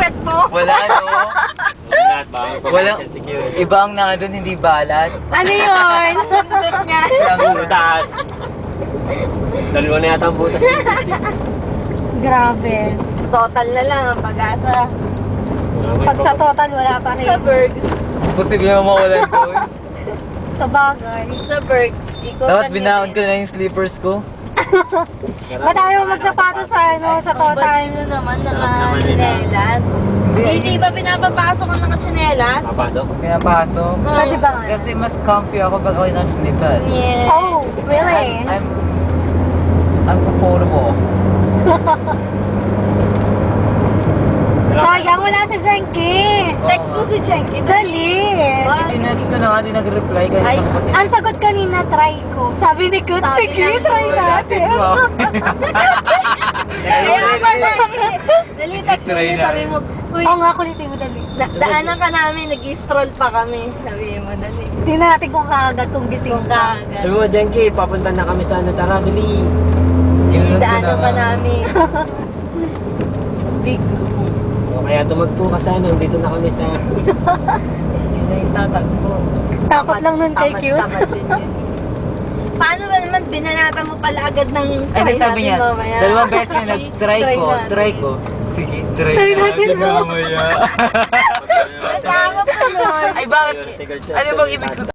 pet mo? Wala, no? Lahat ba? Walang, iba ang nandun, hindi balat. Ano yun? Sundot nga. Butas. Dalawa na yata ang butas. Grabe. Total na lang ang pag-asa. Pag sa total, wala pa rin. Sa Bergs. Posible na mawalan ko. Sa bagay. Sa Bergs. Dapat binaon ko na yung slippers ko. Ba't ayaw magsapatos sa sa total? Ano naman, naka-chinelas. Hindi ba pinapapasok ang naka-chinelas? Papasok? Pinapasok. Pwede ba nga? Kasi mas comfy ako pag ako ng slippers. Yeah. Oh, really? I'm comfortable. Sayang, wala si Jenky. Text mo si Jenky. Dali. Tinext ko na nga, di nag-reply kahit Ay, ako pati. ang sagot kanina, try ko. Sabi ni Good, sige, try natin. Kaya pala eh. Dali, text mo niya, sabi mo, uy, oo nga, kulitin mo, dali. Daanan ka namin, nag-stroll pa kami. Sabi mo, dali. Tingnan natin kung kaagad, kung gising ka. Sabi mo, Jenky, papunta na kami sa ano, tara, dali. Dali, daanan ka namin. Big room. O kaya tumagpo ka sa ano, dito na kami sa... Hindi na yung tatagpo. Takot lang nun kay Cute. Tamad din yun. Paano ba naman binanata mo pala agad ng Ay, sabi niya, mamaya? dalawang beses niya nag-try ko. Sige, try natin mo. mamaya. Takot na nun. Ay, bakit? Ano bang ibig